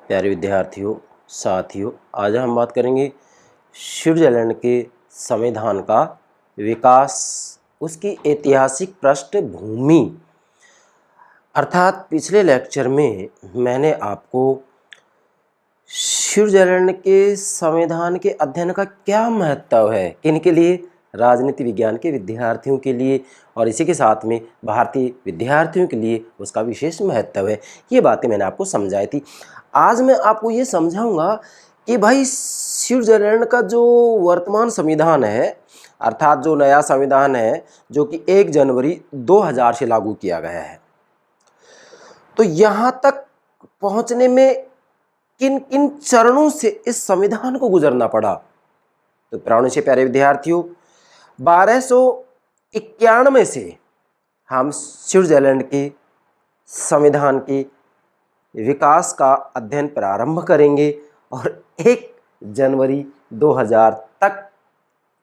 प्यारे विद्यार्थियों, साथियों, आज हम बात करेंगे स्विट्जरलैंड के संविधान का विकास, उसकी ऐतिहासिक पृष्ठभूमि। अर्थात पिछले लेक्चर में मैंने आपको स्विट्जरलैंड के संविधान के अध्ययन का क्या महत्व है, किनके लिए, राजनीति विज्ञान के विद्यार्थियों के लिए और इसी के साथ में भारतीय विद्यार्थियों के लिए उसका विशेष महत्व है। ये बातें मैंने आपको समझाई थी। आज मैं आपको ये समझाऊंगा कि भाई स्विट्जरलैंड का जो वर्तमान संविधान है, अर्थात जो नया संविधान है जो कि 1 जनवरी 2000 से लागू किया गया है, तो यहाँ तक पहुँचने में किन किन चरणों से इस संविधान को गुजरना पड़ा। तो प्राणों से प्यारे विद्यार्थियों, 1291 से हम स्विट्जरलैंड के संविधान के विकास का अध्ययन प्रारंभ करेंगे और 1 जनवरी 2000 तक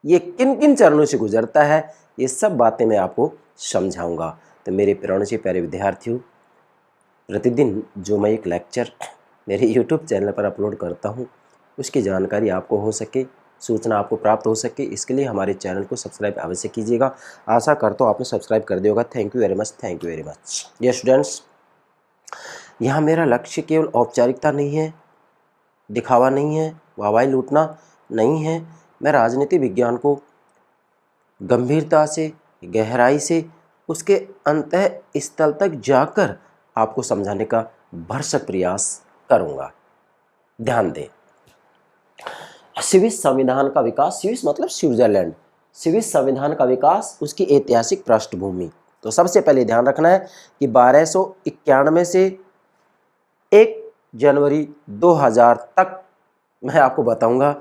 ये किन किन चरणों से गुजरता है, ये सब बातें मैं आपको समझाऊंगा। तो मेरे प्राणों से प्यारे विद्यार्थियों, प्रतिदिन जो मैं एक लेक्चर मेरे YouTube चैनल पर अपलोड करता हूँ, उसकी जानकारी आपको हो सके, सूचना आपको प्राप्त हो सके, इसके लिए हमारे चैनल को सब्सक्राइब अवश्य कीजिएगा। आशा करता हूँ आपने सब्सक्राइब कर दिया होगा। Thank you very much, thank you very much. ये स्टूडेंट्स, यहाँ मेरा लक्ष्य केवल औपचारिकता नहीं है, दिखावा नहीं है, वाहवाही लूटना नहीं है। मैं राजनीति विज्ञान को गंभीरता से, गहराई से, उसके अंतः स्थल तक जाकर आपको समझाने का भरसक प्रयास करूंगा। ध्यान दें, स्विस संविधान का विकास, स्विस मतलब स्विट्जरलैंड, स्विस संविधान का विकास, उसकी ऐतिहासिक पृष्ठभूमि। तो सबसे पहले ध्यान रखना है कि 1291 से 1 जनवरी 2000 तक मैं आपको बताऊंगा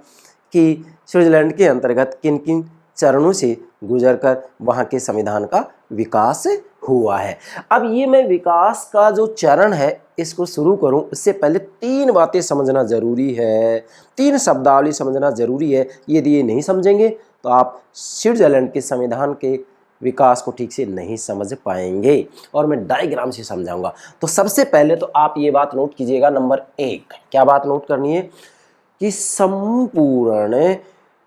कि स्विट्जरलैंड के अंतर्गत किन किन चरणों से गुजरकर वहाँ के संविधान का विकास हुआ है। अब ये मैं विकास का जो चरण है इसको शुरू करूं, उससे पहले 3 बातें समझना जरूरी है, 3 शब्दावली समझना जरूरी है। यदि ये नहीं समझेंगे तो आप स्विट्जरलैंड के संविधान के विकास को ठीक से नहीं समझ पाएंगे और मैं डायग्राम से समझाऊंगा। तो सबसे पहले तो आप ये बात नोट कीजिएगा, नंबर 1, क्या बात नोट करनी है कि संपूर्ण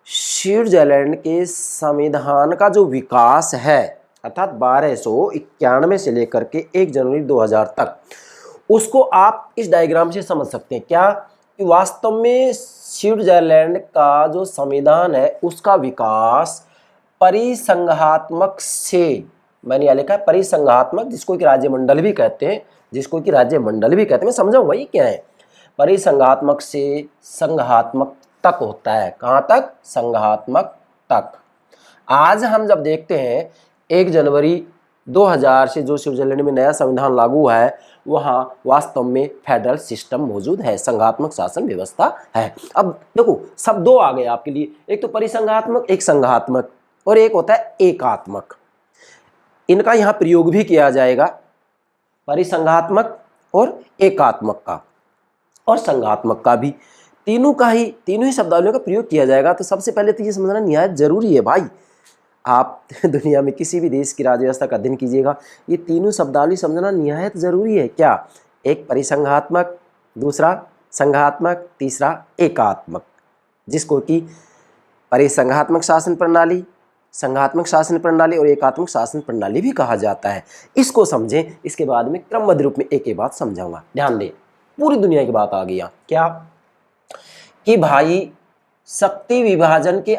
स्विट्जरलैंड के संविधान का जो विकास है, अर्थात 1291 से लेकर के 1 जनवरी 2000 तक, उसको आप इस डायग्राम से समझ सकते हैं। क्या कि वास्तव में स्विट्जरलैंड का जो संविधान है उसका विकास परिसंघात्मक से, मैंने यह लिखा है परिसंघात्मक, जिसको कि राज्यमंडल भी कहते हैं, मैं समझाऊंगा ये क्या है। परिसंघात्मक से संघात्मक तक होता है। कहाँ तक? संघात्मक तक। आज हम जब देखते हैं 1 जनवरी 2000 से जो स्विट्जरलैंड में नया संविधान लागू हुआ है, वहाँ वास्तव में फेडरल सिस्टम मौजूद है, संघात्मक शासन व्यवस्था है। अब देखो, सब 2 आ गए आपके लिए, एक तो परिसंघात्मक, एक संघात्मक, और एक होता है एकात्मक। इनका यहाँ प्रयोग भी किया जाएगा, परिसंघात्मक और एकात्मक का और संघात्मक का भी, तीनों ही शब्दावलियों का प्रयोग किया जाएगा। तो सबसे पहले तो ये समझना निहायत जरूरी है भाई। आप दुनिया में किसी भी देश की राज्य व्यवस्था का अध्ययन कीजिएगा, ये तीनों शब्दावली समझना निहायत जरूरी है। क्या? एक परिसंघात्मक, दूसरा संघात्मक, तीसरा एकात्मक, जिसको कि परिसंघात्मक शासन प्रणाली, संघात्मक शासन प्रणाली और एकात्मक शासन प्रणाली भी कहा जाता है। इसको समझें, इसके बाद में क्रमबद्ध रूप में एक एक बात समझाऊंगा। ध्यान दें, पूरी दुनिया की बात आ गई। क्या कि भाई शक्ति विभाजन के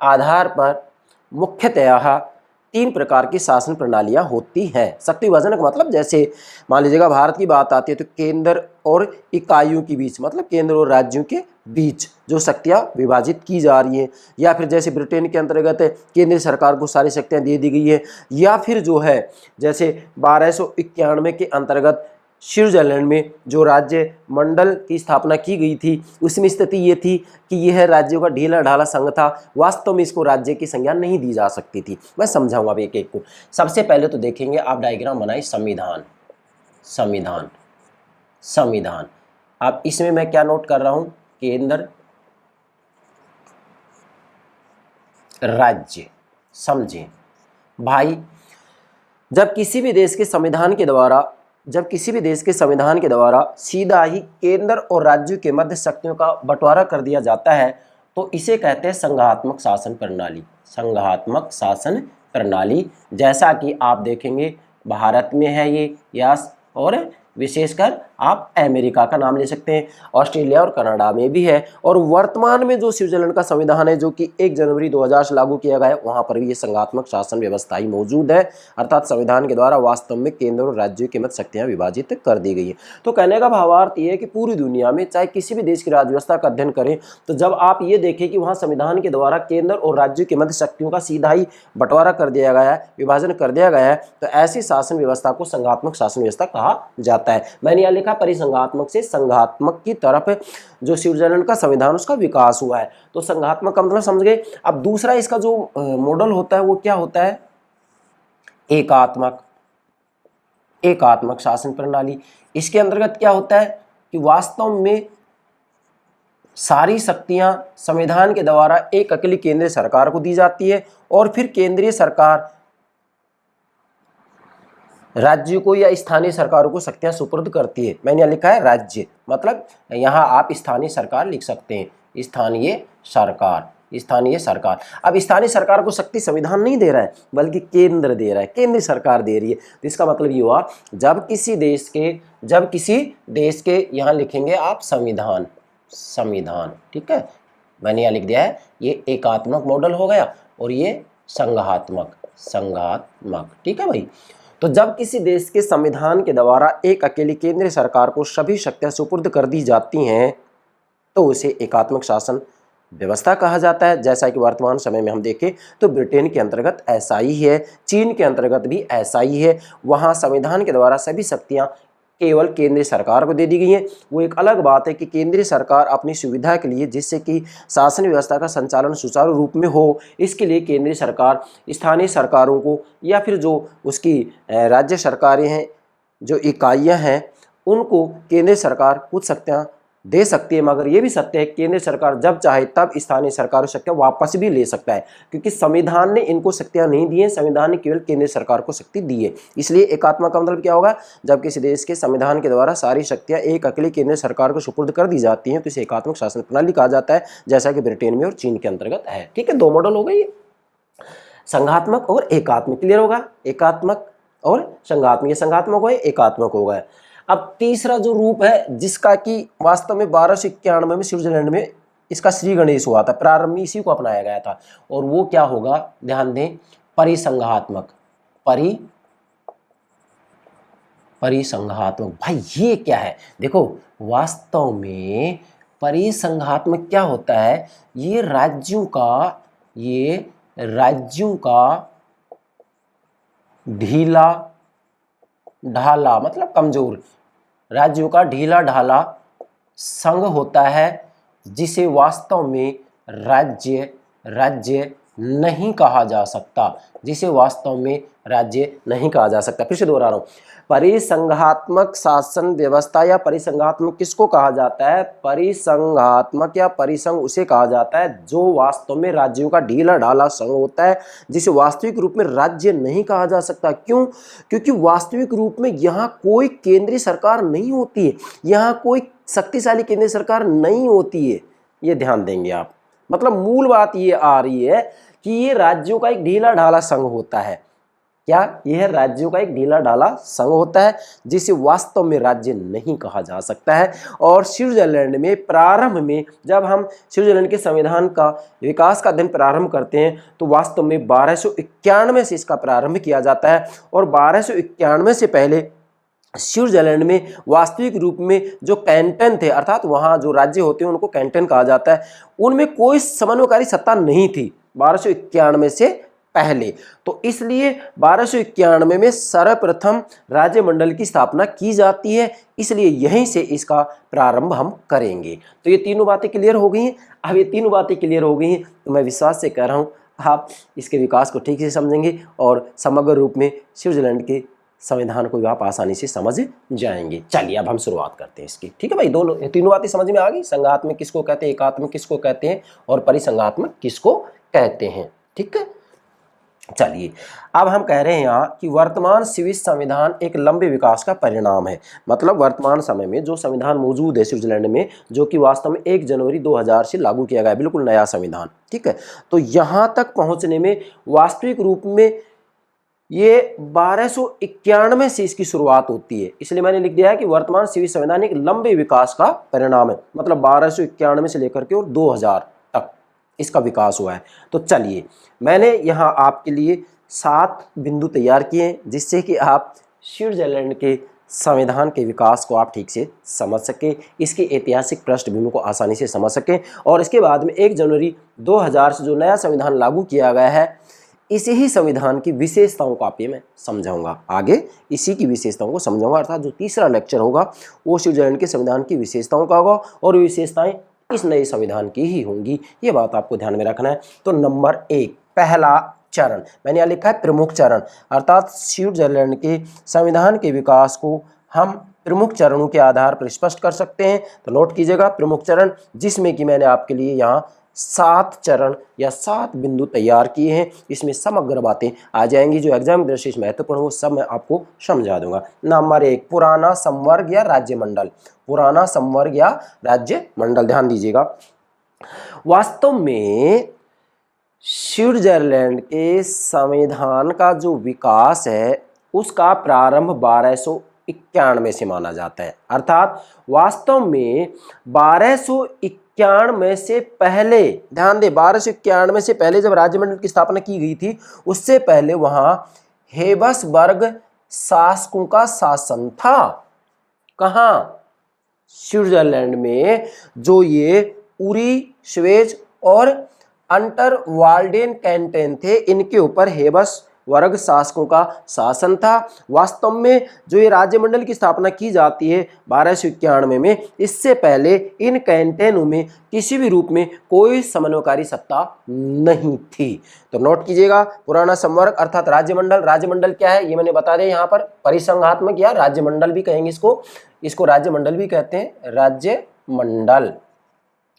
आधार पर मुख्यतः 3 प्रकार की शासन प्रणालियां होती हैं। शक्ति विभाजन का मतलब, जैसे मान लीजिएगा भारत की बात आती है तो केंद्र और इकाइयों के बीच, मतलब केंद्र और राज्यों के बीच जो शक्तियां विभाजित की जा रही हैं, या फिर जैसे ब्रिटेन के अंतर्गत केंद्र सरकार को सारी शक्तियां दे दी गई है, या फिर जो है जैसे 1291 के अंतर्गत स्विट्जरलैंड में जो राज्य मंडल की स्थापना की गई थी, उसमें स्थिति ये थी कि यह राज्यों का ढीला ढाला संघ था। वास्तव में इसको राज्य की संज्ञा नहीं दी जा सकती थी। मैं समझाऊंगा अब एक एक को। सबसे पहले तो देखेंगे, आप डायग्राम बनाए, संविधान। अब इसमें मैं क्या नोट कर रहा हूं? केंद्र, राज्य। समझें भाई, जब किसी भी देश के संविधान के द्वारा जब किसी भी देश के संविधान के द्वारा सीधा ही केंद्र और राज्यों के मध्य शक्तियों का बंटवारा कर दिया जाता है तो इसे कहते हैं संघात्मक शासन प्रणाली। संघात्मक शासन प्रणाली, जैसा कि आप देखेंगे भारत में है ये, यस, और विशेषकर आप अमेरिका का नाम ले सकते हैं, ऑस्ट्रेलिया और कनाडा में भी है, और वर्तमान में जो स्विट्जरलैंड का संविधान है जो कि 1 जनवरी 2000 से लागू किया गया है, वहाँ पर भी ये संघात्मक शासन व्यवस्था ही मौजूद है, अर्थात संविधान के द्वारा वास्तव में केंद्र और राज्यों की मध्य शक्तियाँ विभाजित कर दी गई है। तो कहने का भावार्थ ये है कि पूरी दुनिया में चाहे किसी भी देश की राज्य व्यवस्था का अध्ययन करें तो जब आप ये देखें कि वहाँ संविधान के द्वारा केंद्र और राज्यों की मध्य शक्तियों का सीधा ही बंटवारा कर दिया गया है, विभाजन कर दिया गया है, तो ऐसी शासन व्यवस्था को संघात्मक शासन व्यवस्था कहा जाता है। मैंने यहाँ लिखा परिसंघात्मक से संघात्मक की तरफ जो स्विट्जरलैंड का संविधान उसका विकास हुआ है। तो संघात्मक का मतलब समझ गए। अब दूसरा इसका जो मॉडल होता है वो क्या होता है? एकात्मक। एकात्मक शासन प्रणाली। इसके अंतर्गत क्या होता है कि वास्तव में सारी शक्तियां संविधान के द्वारा एक अकेली केंद्रीय सरकार को दी जाती है और फिर केंद्रीय सरकार राज्य को या स्थानीय सरकारों को शक्तियां सुपुर्द करती है। मैंने यहाँ लिखा है राज्य, मतलब यहाँ आप स्थानीय सरकार लिख सकते हैं। स्थानीय सरकार, स्थानीय सरकार। अब स्थानीय सरकार को शक्ति संविधान नहीं दे रहा है बल्कि केंद्र दे रहा है, केंद्र सरकार दे रही है। तो इसका मतलब ये हुआ जब किसी देश के यहाँ लिखेंगे आप संविधान, संविधान, ठीक है, मैंने यहाँ लिख दिया है। ये एकात्मक मॉडल हो गया और ये संघात्मक, संघात्मक, ठीक है भाई। तो जब किसी देश के संविधान के द्वारा एक अकेली केंद्रीय सरकार को सभी शक्तियां सुपुर्द कर दी जाती हैं तो उसे एकात्मक शासन व्यवस्था कहा जाता है। जैसा कि वर्तमान समय में हम देखें तो ब्रिटेन के अंतर्गत ऐसा ही है, चीन के अंतर्गत भी ऐसा ही है। वहाँ संविधान के द्वारा सभी शक्तियाँ केवल केंद्रीय सरकार को दे दी गई है। वो एक अलग बात है कि केंद्रीय सरकार अपनी सुविधा के लिए, जिससे कि शासन व्यवस्था का संचालन सुचारू रूप में हो, इसके लिए केंद्रीय सरकार स्थानीय सरकारों को या फिर जो उसकी राज्य सरकारें हैं, जो इकाइयां हैं, उनको केंद्रीय सरकार कुछ शक्तियां दे सकती है। मगर ये भी सत्य है केंद्रीय सरकार जब चाहे तब स्थानीय सरकार शक्तियां वापस भी ले सकता है, क्योंकि संविधान ने इनको शक्तियां नहीं दी है, संविधान ने केवल केंद्रीय सरकार को शक्ति दी है। इसलिए एकात्मक का मतलब क्या होगा? जब किसी देश के संविधान के द्वारा सारी शक्तियां एक अकेली केंद्रीय सरकार को सुपुर्द कर दी जाती हैं तो इसे एकात्मक शासन प्रणाली कहा जाता है, जैसा कि ब्रिटेन में और चीन के अंतर्गत है। ठीक है, 2 मॉडल हो गई, संघात्मक और एकात्मक। क्लियर होगा? एकात्मक और संघात्मक, ये संघात्मक हो गए, एकात्मक हो गए। अब तीसरा जो रूप है जिसका कि वास्तव में 1291 में स्विट्जरलैंड में इसका श्री गणेश हुआ था, प्रारंभ में इसी को अपनाया गया था, और वो क्या होगा? ध्यान दें, परिसंघात्मक। परिसंघात्मक। भाई ये क्या है? देखो वास्तव में परिसंघात्मक क्या होता है? ये राज्यों का ढीला ढाला, मतलब कमजोर, राज्यों का ढीला ढाला संघ होता है जिसे वास्तव में राज्य नहीं कहा जा सकता, जिसे वास्तव में राज्य नहीं कहा जा सकता। फिर से दोहरा रहा हूं, परिसंघात्मक शासन व्यवस्था या परिसंघात्मक किसको कहा जाता है? परिसंघात्मक या परिसंघ उसे कहा जाता है जो वास्तव में राज्यों का ढीला ढाला संघ होता है, जिसे वास्तविक रूप में राज्य नहीं कहा जा सकता। क्यों? क्योंकि वास्तविक रूप में यहाँ कोई केंद्रीय सरकार नहीं होती है, यहाँ कोई शक्तिशाली केंद्रीय सरकार नहीं होती है। ये ध्यान देंगे आप। मतलब मूल बात ये आ रही है कि ये राज्यों का एक ढीला ढाला संघ होता है। क्या? यह राज्यों का एक ढीला ढाला संघ होता है जिसे वास्तव में राज्य नहीं कहा जा सकता है। और स्विट्जरलैंड में प्रारंभ में जब हम स्विट्जरलैंड के संविधान का विकास का अध्ययन प्रारंभ करते हैं तो वास्तव में 1291 से इसका प्रारंभ किया जाता है। और 1291 से पहले स्विट्जरलैंड में वास्तविक रूप में जो कैंटन थे, अर्थात वहाँ जो राज्य होते हैं उनको कैंटन कहा जाता है, उनमें कोई समन्वयकारी सत्ता नहीं थी 1291 से पहले। तो इसलिए 1291 में सर्वप्रथम राज्य मंडल की स्थापना की जाती है, इसलिए यहीं से इसका प्रारंभ हम करेंगे। तो ये तीनों बातें क्लियर हो गई हैं। अब ये तीनों बातें क्लियर हो गई हैं तो मैं विश्वास से कह रहा हूँ आप इसके विकास को ठीक से समझेंगे और समग्र रूप में स्विट्जरलैंड के संविधान को आप आसानी से समझ जाएंगे। चलिए अब हम शुरुआत करते हैं इसकी। ठीक है भाई, तीनों बातें समझ में आ गई। संघात्मक किसको कहते हैं, एकात्मक किसको कहते हैं और परिसंघात्मक किसको कहते हैं। ठीक है, चलिए, अब हम कह रहे हैं यहाँ कि वर्तमान स्विस संविधान एक लंबे विकास का परिणाम है। मतलब वर्तमान समय में जो संविधान मौजूद है स्विट्जरलैंड में, जो कि वास्तव में 1 जनवरी 2000 से लागू किया गया है, बिल्कुल नया संविधान, ठीक है। तो यहाँ तक पहुँचने में वास्तविक रूप में ये 1291 से इसकी शुरुआत होती है। इसलिए मैंने लिख दिया है कि वर्तमान स्विस संविधान एक लंबे विकास का परिणाम है। मतलब 1291 से लेकर के और 2000 तक इसका विकास हुआ है। तो चलिए, मैंने यहाँ आपके लिए 7 बिंदु तैयार किए हैं, जिससे कि आप स्विट्जरलैंड के संविधान के विकास को आप ठीक से समझ सकें, इसकी ऐतिहासिक पृष्ठभूमि को आसानी से समझ सकें, और इसके बाद में 1 जनवरी 2000 से जो नया संविधान लागू किया गया है, इसी ही संविधान की विशेषताओं को आप ये मैं समझाऊंगा। आगे इसी की विशेषताओं को समझाऊंगा, अर्थात जो तीसरा लेक्चर होगा वो स्विट्जरलैंड के संविधान की विशेषताओं का होगा, और विशेषताएं इस नए संविधान की ही होंगी। ये बात आपको ध्यान में रखना है। तो नंबर 1, पहला चरण मैंने यहाँ लिखा है प्रमुख चरण, अर्थात स्विट्जरलैंड के संविधान के विकास को हम प्रमुख चरणों के आधार पर स्पष्ट कर सकते हैं। तो नोट कीजिएगा, प्रमुख चरण, जिसमें कि मैंने आपके लिए यहाँ 7 चरण या 7 बिंदु तैयार किए हैं। इसमें समग्र बातें आ जाएंगी, जो एग्जाम की दृष्टि से महत्वपूर्ण वो सब मैं आपको समझा दूंगा। नंबर 1, पुराना संवर्ग या राज्य मंडल। पुराना संवर्ग या राज्य मंडल, ध्यान दीजिएगा। वास्तव में स्विट्जरलैंड के संविधान का जो विकास है उसका प्रारंभ 1291 से माना जाता है। अर्थात वास्तव में 1291 से पहले, ध्यान दें, 1291 से पहले जब राज्यमंडल की स्थापना की गई थी, उससे पहले वहां हेबसबर्ग शासकों का शासन था। कहाँ? स्विट्जरलैंड में। जो ये उरी, स्वेज और अंटरवाल्डेन कैंटन थे, इनके ऊपर हेबसबर्ग शासकों का शासन था। वास्तव में जो ये राज्यमंडल की स्थापना की जाती है 1291 में, इससे पहले इन कैंटनों में किसी भी रूप में कोई समन्वयकारी सत्ता नहीं थी। तो नोट कीजिएगा, पुराना संवर्ग अर्थात राज्यमंडल। राज्यमंडल क्या है ये मैंने बता दें, यहाँ पर परिसंघात्मक या राज्यमंडल भी कहेंगे इसको राज्यमंडल भी कहते हैं, राज्यमंडल,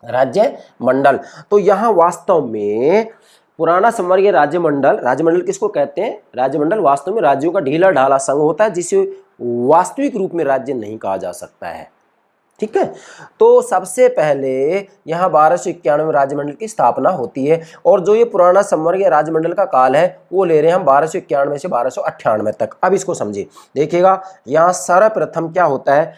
राज्यमंडल। तो यहाँ वास्तव में पुराना संवर्गीय राज्यमंडल, राज्यमंडल किसको कहते हैं? राज्यमंडल वास्तव में राज्यों का ढीला ढाला संघ होता है, जिसे वास्तविक रूप में राज्य नहीं कहा जा सकता है। ठीक है, तो सबसे पहले यहाँ 1291 में राज्यमंडल की स्थापना होती है, और जो ये पुराना संवर्गीय राज्यमंडल का काल है वो ले रहे हैं हम 1291 से 1298 तक। अब इसको समझिए, देखिएगा यहाँ सर्वप्रथम क्या होता है,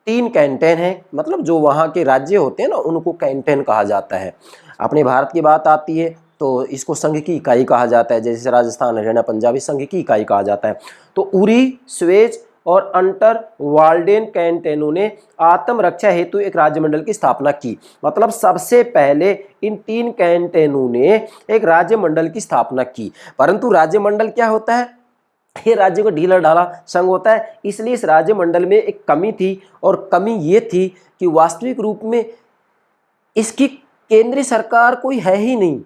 3 कैंटन है, मतलब जो वहाँ के राज्य होते हैं ना उनको कैंटन कहा जाता है। अपने भारत की बात आती है तो इसको संघ की इकाई कहा जाता है, जैसे राजस्थान, हरियाणा, पंजाब संघ की इकाई कहा जाता है। तो उरी, स्वेज और अंटरवाल्डेन कैंटनों ने आत्मरक्षा हेतु एक राज्यमंडल की स्थापना की। मतलब सबसे पहले इन 3 कैंटनों ने एक राज्यमंडल की स्थापना की। परंतु राज्यमंडल क्या होता है? ये राज्य को ढीला ढाला संघ होता है, इसलिए इस राज्यमंडल में एक कमी थी, और कमी ये थी कि वास्तविक रूप में इसकी केंद्रीय सरकार कोई है ही नहीं।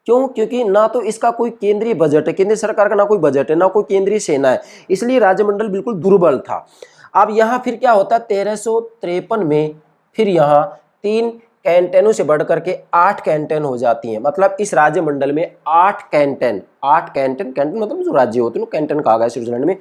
क्यों? क्योंकि ना तो इसका कोई केंद्रीय बजट है, केंद्रीय सरकार का ना कोई बजट है, ना कोई केंद्रीय सेना है, इसलिए राज्यमंडल बिल्कुल दुर्बल था। अब यहाँ फिर क्या होता है, 1353 में फिर यहाँ 3 कैंटनों से बढ़कर के 8 कैंटन हो जाती हैं। मतलब इस राज्यमंडल में 8 कैंटन मतलब जो राज्य होते हैं कैंटन कहा गया स्विट्जरलैंड में,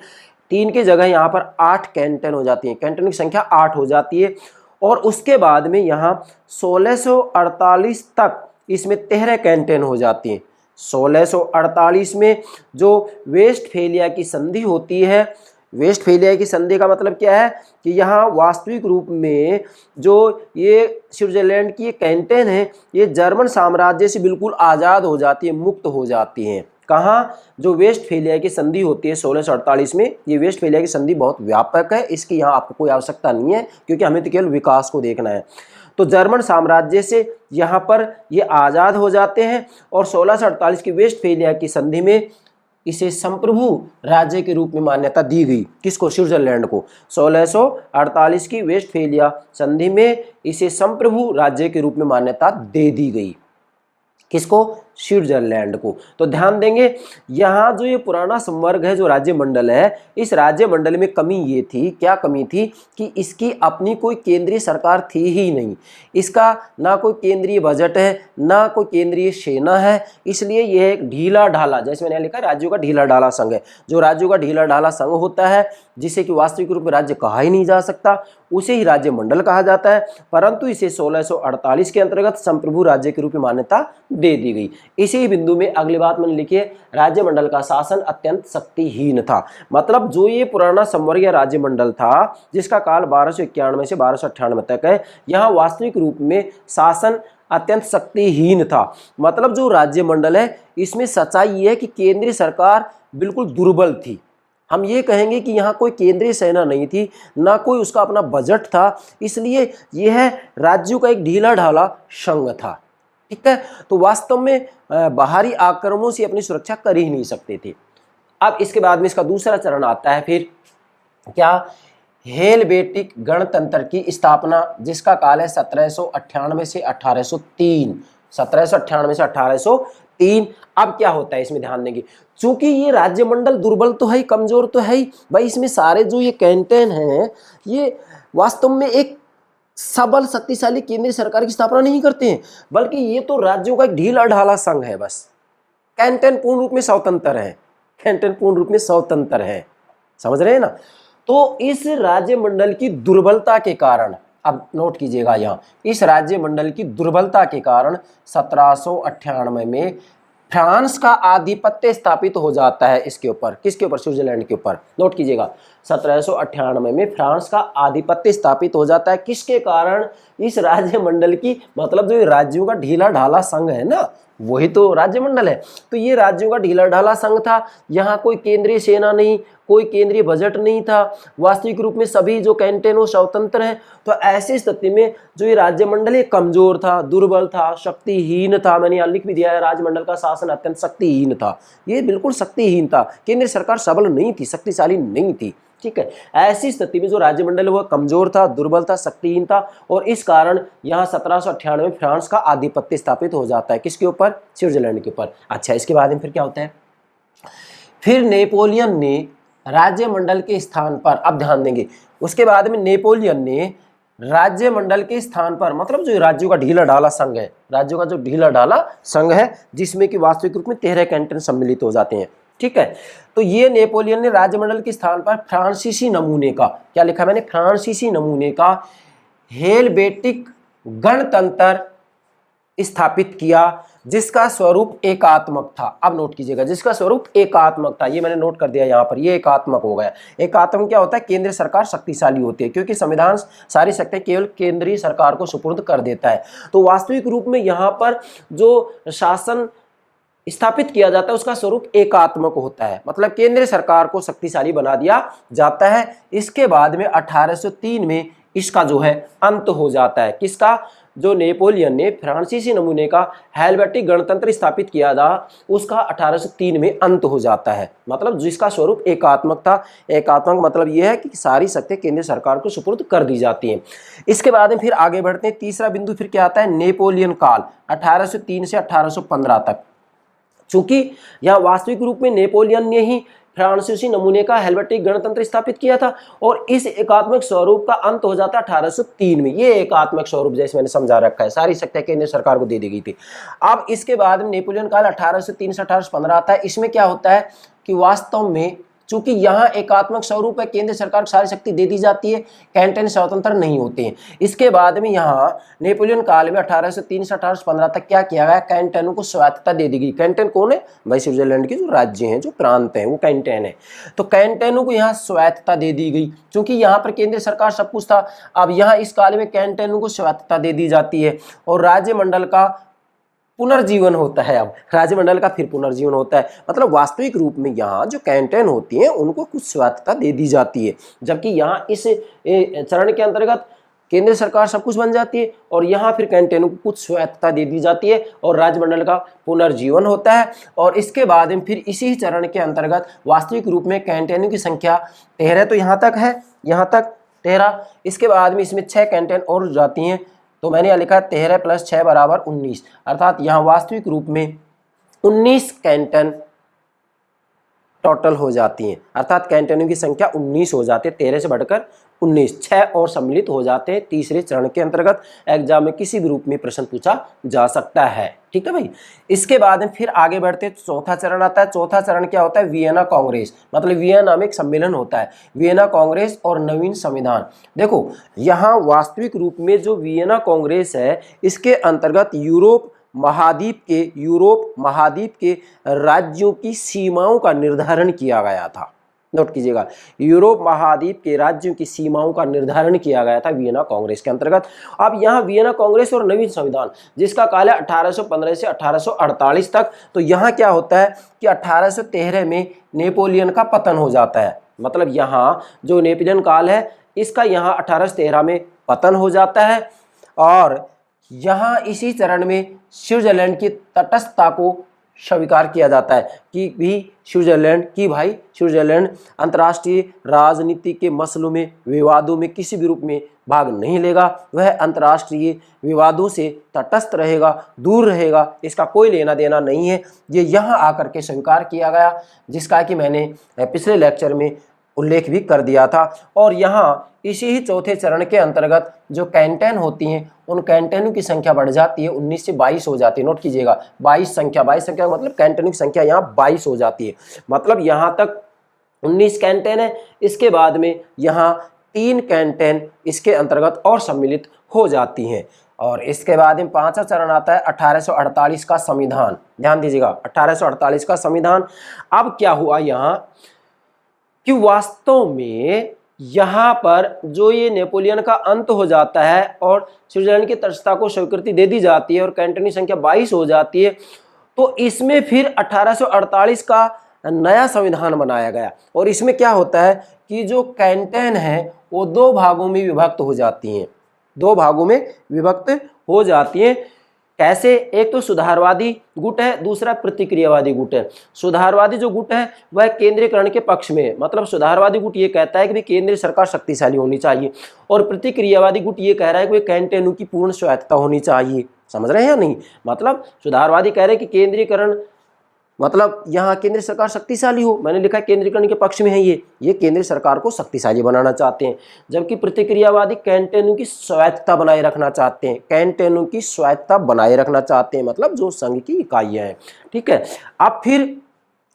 3 की जगह यहाँ पर 8 कैंटन हो जाती हैं, कैंटन की संख्या 8 हो जाती है। और उसके बाद में यहाँ 1648 तक इसमें 13 कैंटन हो जाती हैं। 1648 में जो वेस्टफेलिया की संधि होती है, वेस्टफेलिया की संधि का मतलब क्या है कि यहाँ वास्तविक रूप में जो ये स्विट्जरलैंड की कैंटन है, ये जर्मन साम्राज्य से बिल्कुल आज़ाद हो जाती है, मुक्त हो जाती हैं। कहाँ? जो वेस्टफेलिया की संधि होती है 1648 में। ये वेस्टफेलिया की संधि बहुत व्यापक है, इसकी यहाँ आपको कोई आवश्यकता नहीं है, क्योंकि हमें तो केवल विकास को देखना है। तो जर्मन साम्राज्य से यहाँ पर ये आज़ाद हो जाते हैं, और 1648 की वेस्टफेलिया की संधि में इसे संप्रभु राज्य के रूप में मान्यता दी गई। किसको? स्विट्जरलैंड को। 1648 की वेस्टफेलिया संधि में इसे संप्रभु राज्य के रूप में मान्यता दे दी गई। किसको? स्विट्जरलैंड को। तो ध्यान देंगे यहाँ जो ये पुराना संवर्ग है, जो राज्य मंडल है, इस राज्य मंडल में कमी ये थी, क्या कमी थी कि इसकी अपनी कोई केंद्रीय सरकार थी ही नहीं। इसका ना कोई केंद्रीय बजट है, ना कोई केंद्रीय सेना है, इसलिए यह एक ढीला ढाला, जैसे मैंने लिखा राज्यों का ढीला ढाला संघ है। जो राज्यों का ढीला ढाला संघ होता है, जिसे कि वास्तविक रूप में राज्य कहा ही नहीं जा सकता, उसे ही राज्य मंडल कहा जाता है। परंतु इसे 1648 के अंतर्गत संप्रभु राज्य के रूप में मान्यता दे दी गई। इसी बिंदु में अगली बात मैंने लिखी है, राज्य मंडल का शासन अत्यंत शक्तिहीन था। मतलब जो ये पुराना संवर्ग या राज्य मंडल था, जिसका काल 1291 से 1298 तक है, यहाँ वास्तविक रूप में शासन अत्यंत शक्तिहीन था। मतलब जो राज्य मंडल है, इसमें सच्चाई ये है कि केंद्रीय सरकार बिल्कुल दुर्बल थी। हम ये कहेंगे कि यहाँ कोई केंद्रीय सेना नहीं थी, ना कोई उसका अपना बजट था, इसलिए यह राज्यों का एक ढीला ढाला संघ था। ठीक है, तो वास्तव में बाहरी आक्रमणों से अपनी सुरक्षा कर ही नहीं सकते थे। अब इसके बाद में इसका दूसरा चरण आता है, फिर क्या? हेलवेटिक गणतंत्र की स्थापना, जिसका काल है 1798 से 1803। 1798 से 1803। अब क्या होता है इसमें ध्यान देंगे, चूंकि ये राज्य मंडल दुर्बल तो है ही, कमजोर तो है ही भाई, इसमें सारे जो ये कैंटन हैं, ये वास्तव में एक सबल शक्तिशाली केंद्रीय सरकार की स्थापना नहीं करते हैं, बल्कि ये तो राज्यों का एक ढीला ढाला संघ है बस। कैंटन पूर्ण रूप में स्वतंत्र है, कैंटन पूर्ण रूप में स्वतंत्र है, समझ रहे हैं ना। तो इस राज्य मंडल की दुर्बलता के कारण, अब नोट कीजिएगा यहाँ, इस राज्य मंडल की दुर्बलता के कारण 1798 में फ्रांस का आधिपत्य स्थापित हो जाता है इसके ऊपर। किसके ऊपर? स्विट्जरलैंड के ऊपर। नोट कीजिएगा, 1798 में फ्रांस का आधिपत्य स्थापित हो जाता है। किसके कारण? इस राज्य मंडल की, मतलब जो राज्यों का ढीला ढाला संघ है ना, वही तो राज्य मंडल है। तो ये राज्यों का ढीला ढाला संघ था, यहाँ कोई केंद्रीय सेना नहीं, कोई केंद्रीय बजट नहीं था, वास्तविक रूप में सभी जो कैंटन वो स्वतंत्र हैं। तो ऐसी स्थिति में जो ये राज्य मंडल है कमजोर था, दुर्बल था, शक्तिहीन था। मैंने यहाँ लिख भी दिया है, राज्य मंडल का शासन अत्यंत शक्तिहीन था। ये बिल्कुल शक्तिहीन था, केंद्रीय सरकार सबल नहीं थी, शक्तिशाली नहीं थी। ठीक है, ऐसी स्थिति में जो राज्य मंडल है वह कमजोर था, दुर्बल था, शक्तिहीन था, और इस कारण यहाँ 1798 में फ्रांस का आधिपत्य स्थापित हो जाता है। किसके ऊपर? स्विट्जरलैंड के ऊपर। अच्छा, इसके बाद में फिर क्या होता है? फिर नेपोलियन ने राज्य मंडल के स्थान पर, अब ध्यान देंगे, उसके बाद में नेपोलियन ने राज्य मंडल के स्थान पर, मतलब जो राज्यों का ढीला ढाला संघ है, राज्यों का जो ढीला ढाला संघ है, जिसमें कि वास्तविक रूप में 13 कैंटन सम्मिलित हो जाते हैं। ठीक है, तो ये नेपोलियन ने राज्य मंडल के स्थान पर फ्रांसीसी नमूने का, क्या लिखा मैंने? फ्रांसीसी नमूने का हेलवेटिक गणतंत्र स्थापित किया, जिसका स्वरूप एकात्मक था। अब नोट कीजिएगा, जिसका स्वरूप एकात्मक था, ये मैंने नोट कर दिया यहाँ पर, ये एकात्मक हो गया। एकात्मक क्या होता है? केंद्रीय सरकार शक्तिशाली होती है, क्योंकि संविधान सारी शक्ति केवल केंद्रीय सरकार को सुपुर्द कर देता है। तो वास्तविक रूप में यहाँ पर जो शासन स्थापित किया जाता है उसका स्वरूप एकात्मक होता है, मतलब केंद्रीय सरकार को शक्तिशाली बना दिया जाता है। इसके बाद में 1803 में इसका जो है अंत हो जाता है। किसका? जो नेपोलियन ने फ्रांसीसी नमूने का हेलवेटिक गणतंत्र स्थापित किया था, उसका 1803 में अंत हो जाता है, मतलब जिसका स्वरूप एकात्मक था। एकात्मक मतलब यह है कि सारी शक्ति केंद्र सरकार को सुपुर्द कर दी जाती हैं। इसके बाद में फिर आगे बढ़ते हैं, तीसरा बिंदु फिर क्या आता है? नेपोलियन काल 1803 से 1815 तक। चूंकि यहाँ वास्तविक रूप में नेपोलियन ने ही फ्रांसीसी नमूने का हेलवेटिक गणतंत्र स्थापित किया था, और इस एकात्मक स्वरूप का अंत हो जाता है 1803 में। ये एकात्मक स्वरूप जैसे मैंने समझा रखा है, सारी शक्तियां केंद्र सरकार को दे दी गई थी। अब इसके बाद नेपोलियन काल 1803 से 1815 आता है। इसमें क्या होता है कि वास्तव में चूंकि यहाँ एकात्मक स्वरूप है, केंद्र सरकार को सारी शक्ति दे दी जाती है, कैंटन स्वतंत्र नहीं होते हैं। इसके बाद में यहाँ नेपोलियन काल में 1803 से 1815 तक क्या किया गया? कैंटनों को स्वायत्तता दे दी गई। कैंटन कौन है भाई? स्विट्जरलैंड के जो राज्य हैं, जो प्रांत हैं, वो कैंटन है। तो कैंटनों को यहाँ स्वायत्तता दे दी गई, क्योंकि यहाँ पर केंद्र सरकार सब कुछ था। अब यहाँ इस काल में कैंटनों को स्वायत्तता दे दी जाती है, और राज्य मंडल का पुनर्जीवन होता है। अब राज्यमंडल का फिर पुनर्जीवन होता है, मतलब वास्तविक रूप में यहाँ जो कैंटन होती हैं उनको कुछ स्वायत्तता दे दी जाती है, जबकि यहाँ इस चरण के अंतर्गत केंद्र सरकार सब कुछ बन जाती है, और यहाँ फिर कैंटनों को कुछ स्वायत्तता दे दी जाती है, और राज्यमंडल का पुनर्जीवन होता है। और इसके बाद में फिर इसी चरण के अंतर्गत वास्तविक रूप में कैंटनों की संख्या 13 तो यहाँ तक है, यहाँ तक 13। इसके बाद में इसमें 6 कैंटन और जाती हैं, तो मैंने यहाँ लिखा 13 + 6 = 19, अर्थात यहाँ वास्तविक रूप में 19 कैंटन टोटल हो जाती हैं, अर्थात कैंटनों की संख्या 19 हो जाती है, 13 से बढ़कर 19, 6 और सम्मिलित हो जाते हैं। तीसरे चरण के अंतर्गत एग्जाम में किसी भी रूप में प्रश्न पूछा जा सकता है। ठीक है भाई। इसके बाद में फिर आगे बढ़ते चौथा चरण आता है। चौथा चरण क्या होता है? वियना कांग्रेस, मतलब वियना में एक सम्मेलन होता है, वियना कांग्रेस और नवीन संविधान। देखो यहाँ वास्तविक रूप में जो वियना कांग्रेस है, इसके अंतर्गत यूरोप महाद्वीप के राज्यों की सीमाओं का निर्धारण किया गया था। नोट कीजिएगा, यूरोप महाद्वीप के राज्यों की सीमाओं का निर्धारण किया गया था वियना कांग्रेस के अंतर्गत। अब यहाँ वियना कांग्रेस और नवीन संविधान, जिसका काल है 1815 से 1848 तक। तो यहाँ क्या होता है कि 1813 में नेपोलियन का पतन हो जाता है, मतलब यहाँ जो नेपोलियन काल है इसका यहाँ 1813 में पतन हो जाता है। और यहाँ इसी चरण में स्विट्जरलैंड की तटस्थता को स्वीकार किया जाता है कि स्विट्जरलैंड अंतर्राष्ट्रीय राजनीति के मसलों में, विवादों में किसी भी रूप में भाग नहीं लेगा, वह अंतर्राष्ट्रीय विवादों से तटस्थ रहेगा, दूर रहेगा, इसका कोई लेना देना नहीं है। ये यहाँ आकर के स्वीकार किया गया, जिसका कि मैंने पिछले लेक्चर में उल्लेख भी कर दिया था। और यहाँ इसी ही चौथे चरण के अंतर्गत जो कैंटन होती हैं, उन कैंटनों की संख्या बढ़ जाती है, 19 से 22 हो जाती है। नोट कीजिएगा, 22 संख्या मतलब कैंटनों की संख्या यहाँ 22 हो जाती है। मतलब यहाँ तक 19 कैंटन है, इसके बाद में यहाँ 3 कैंटन इसके अंतर्गत और सम्मिलित हो जाती हैं। और इसके बाद में पांचवा चरण आता है 1848 का संविधान। ध्यान दीजिएगा, 1848 का संविधान। अब क्या हुआ यहाँ कि वास्तव में यहाँ पर जो ये नेपोलियन का अंत हो जाता है और स्विट्जरलैंड की तटस्थता को स्वीकृति दे दी जाती है और कैंटन की संख्या 22 हो जाती है, तो इसमें फिर 1848 का नया संविधान बनाया गया। और इसमें क्या होता है कि जो कैंटन है वो 2 भागों में विभक्त हो जाती हैं, 2 भागों में विभक्त हो जाती हैं। कैसे? एक तो सुधारवादी गुट है, दूसरा प्रतिक्रियावादी गुट है। सुधारवादी जो गुट है वह केंद्रीकरण के पक्ष में है, मतलब सुधारवादी गुट ये कहता है कि केंद्रीय सरकार शक्तिशाली होनी चाहिए, और प्रतिक्रियावादी गुट ये कह रहा है कि कैंटनों की पूर्ण स्वायत्तता होनी चाहिए। समझ रहे हैं या नहीं? मतलब सुधारवादी कह रहे हैं कि केंद्रीकरण, मतलब यहाँ केंद्र सरकार शक्तिशाली हो, मैंने लिखा है केंद्रीकरण के पक्ष में है, ये केंद्र सरकार को शक्तिशाली बनाना चाहते हैं। जबकि प्रतिक्रियावादी कैंटनों की स्वायत्तता बनाए रखना चाहते हैं, कैंटनों की स्वायत्तता बनाए रखना चाहते हैं, मतलब जो संघ की इकाइयाँ हैं। ठीक है। अब फिर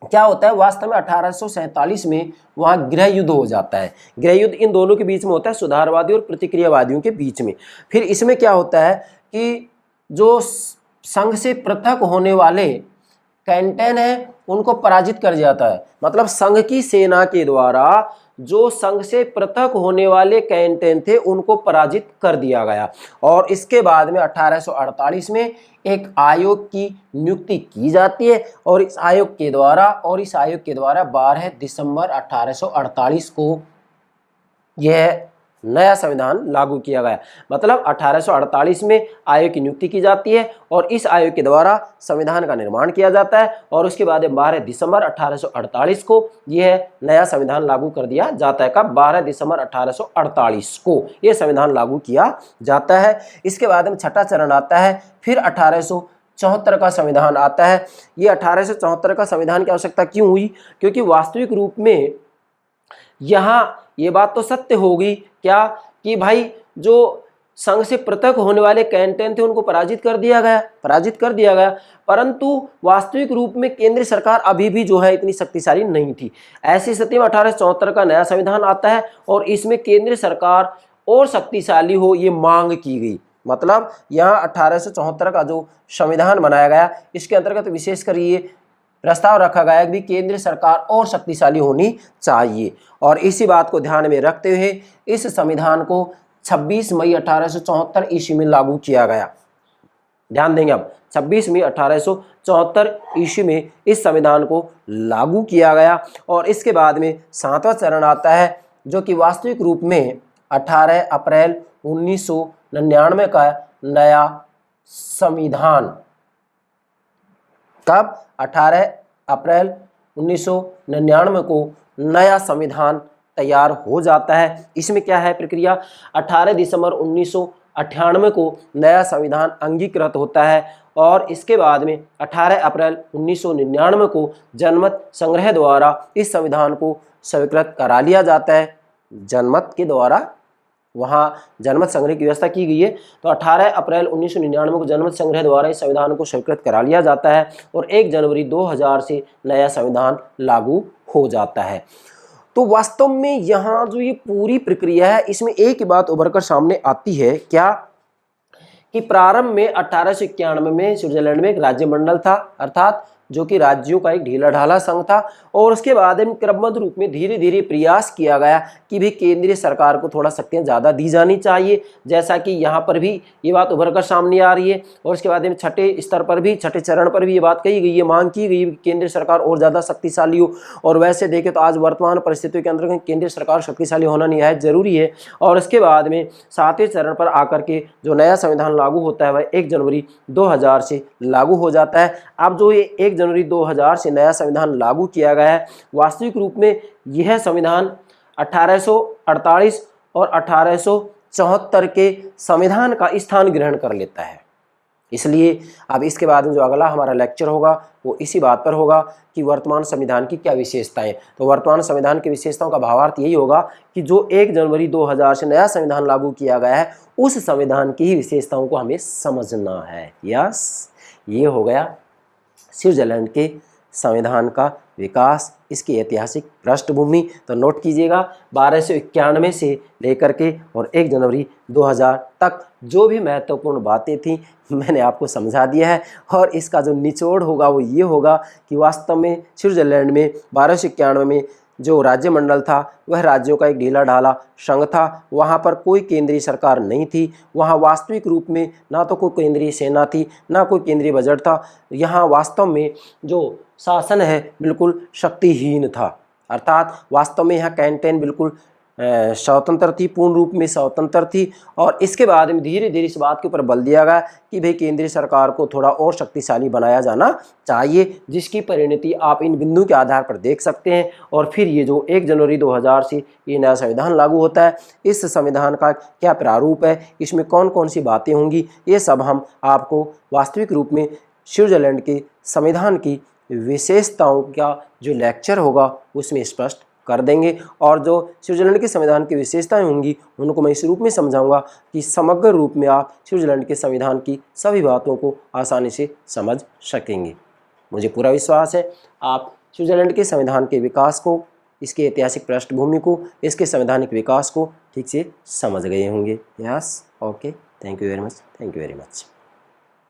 क्या होता है, वास्तव में 1847 में वहाँ गृह युद्ध हो जाता है। गृह युद्ध इन दोनों के बीच में होता है, सुधारवादी और प्रतिक्रियावादियों के बीच में। फिर इसमें क्या होता है कि जो संघ से पृथक होने वाले कैंटन है उनको पराजित कर जाता है, मतलब संघ की सेना के द्वारा जो संघ से पृथक होने वाले कैंटन थे उनको पराजित कर दिया गया। और इसके बाद में 1848 में एक आयोग की नियुक्ति की जाती है, और इस आयोग के द्वारा 12 दिसंबर 1848 को यह नया संविधान लागू किया गया। मतलब 1848 में आयोग की नियुक्ति की जाती है और इस आयोग के द्वारा संविधान का निर्माण किया जाता है, और उसके बाद 12 दिसंबर 1848 को यह नया संविधान लागू कर दिया जाता है। कब? 12 दिसंबर 1848 को यह संविधान लागू किया जाता है। इसके बाद में छठा चरण आता है, फिर 1874 का संविधान आता है। ये 1874 का संविधान की आवश्यकता क्यों हुई? क्योंकि वास्तविक रूप में यहाँ ये बात तो सत्य होगी क्या कि भाई जो संघ से पृथक होने वाले कैंटन थे उनको पराजित कर दिया गया, परंतु वास्तविक रूप में केंद्र सरकार अभी भी जो है इतनी शक्तिशाली नहीं थी। ऐसी स्थिति में 1874 का नया संविधान आता है और इसमें केंद्र सरकार और शक्तिशाली हो ये मांग की गई। मतलब यहाँ 1874 का जो संविधान बनाया गया इसके अंतर्गत विशेषकर ये प्रस्ताव रखा गया कि केंद्र सरकार और शक्तिशाली होनी चाहिए। और इसी बात को ध्यान में रखते हुए इस संविधान को 26 मई 1874 ईस्वी में लागू किया गया। ध्यान देंगे, अब 26 मई 1874 ईस्वी में इस संविधान को लागू किया गया। और इसके बाद में 7वां चरण आता है जो कि वास्तविक रूप में 18 अप्रैल 1999 का नया संविधान। कब? 18 अप्रैल 1999 को नया संविधान तैयार हो जाता है। इसमें क्या है प्रक्रिया? 18 दिसंबर 1998 को नया संविधान अंगीकृत होता है और इसके बाद में 18 अप्रैल 1999 को जनमत संग्रह द्वारा इस संविधान को स्वीकृत करा लिया जाता है। जनमत के द्वारा वहाँ जनमत संग्रह की व्यवस्था की गई है। तो 18 अप्रैल 1999 को जनमत संग्रह द्वारा इस संविधान को स्वीकृत करा लिया जाता है और 1 जनवरी 2000 से नया संविधान लागू हो जाता है। तो वास्तव में यहाँ जो ये पूरी प्रक्रिया है इसमें एक ही बात उभर कर सामने आती है, क्या कि प्रारंभ में 1891 में स्विट्जरलैंड में एक राज्य मंडल था, अर्थात जो कि राज्यों का एक ढीला ढाला संघ था, और उसके बाद में क्रमबद्ध रूप में धीरे धीरे प्रयास किया गया कि भी केंद्रीय सरकार को थोड़ा शक्तियाँ ज़्यादा दी जानी चाहिए, जैसा कि यहाँ पर भी ये बात उभर कर सामने आ रही है। और उसके बाद में छठे स्तर पर भी, छठे चरण पर भी ये बात कही गई है, मांग की गई कि केंद्रीय सरकार और ज़्यादा शक्तिशाली हो। और वैसे देखें तो आज वर्तमान परिस्थितियों के अंदर केंद्रीय सरकार शक्तिशाली होना निहायत जरूरी है। और इसके बाद में 7वें चरण पर आकर के जो नया संविधान लागू होता है वह 1 जनवरी 2000 से लागू हो जाता है। अब जो ये 1 जनवरी 2000 से नया संविधान लागू किया गया है, वास्तविक रूप में यह संविधान 1848 और 1874 के संविधान का स्थान ग्रहण कर लेता है। इसलिए अब इसके बाद में जो अगला हमारा लेक्चर होगा वो इसी बात पर होगा कि वर्तमान संविधान की क्या विशेषताएं। तो वर्तमान संविधान की विशेषताओं का भावार्थ यही होगा कि जो 1 जनवरी 2000 से नया संविधान लागू किया गया है उस संविधान की ही विशेषताओं को हमें समझना है। यस, ये हो गया स्विट्जरलैंड के संविधान का विकास, इसकी ऐतिहासिक पृष्ठभूमि। तो नोट कीजिएगा 1291 से लेकर के और 1 जनवरी 2000 तक जो भी महत्वपूर्ण बातें थी मैंने आपको समझा दिया है। और इसका जो निचोड़ होगा वो ये होगा कि वास्तव में स्विट्जरलैंड में 1291 में जो राज्य मंडल था वह राज्यों का एक ढीला ढाला संघ था। वहाँ पर कोई केंद्रीय सरकार नहीं थी, वहाँ वास्तविक रूप में ना तो कोई केंद्रीय सेना थी ना कोई केंद्रीय बजट था। यहाँ वास्तव में जो शासन है बिल्कुल शक्तिहीन था, अर्थात वास्तव में यहाँ कैंटेन बिल्कुल स्वतंत्र थी, पूर्ण रूप में स्वतंत्र थी। और इसके बाद में धीरे धीरे इस बात के ऊपर बल दिया गया कि भाई केंद्रीय सरकार को थोड़ा और शक्तिशाली बनाया जाना चाहिए, जिसकी परिणति आप इन बिंदु के आधार पर देख सकते हैं। और फिर ये जो 1 जनवरी 2000 से ये नया संविधान लागू होता है, इस संविधान का क्या प्रारूप है, इसमें कौन कौन सी बातें होंगी, ये सब हम आपको वास्तविक रूप में स्विट्जरलैंड के संविधान की विशेषताओं का जो लेक्चर होगा उसमें स्पष्ट कर देंगे। और जो स्विट्जरलैंड के संविधान की विशेषताएं होंगी उनको मैं इस रूप में समझाऊंगा कि समग्र रूप में आप स्विट्जरलैंड के संविधान की सभी बातों को आसानी से समझ सकेंगे। मुझे पूरा विश्वास है आप स्विट्जरलैंड के संविधान के विकास को, इसके ऐतिहासिक पृष्ठभूमि को, इसके संवैधानिक विकास को ठीक से समझ गए होंगे। Yes, okay, thank you very much, thank you very much.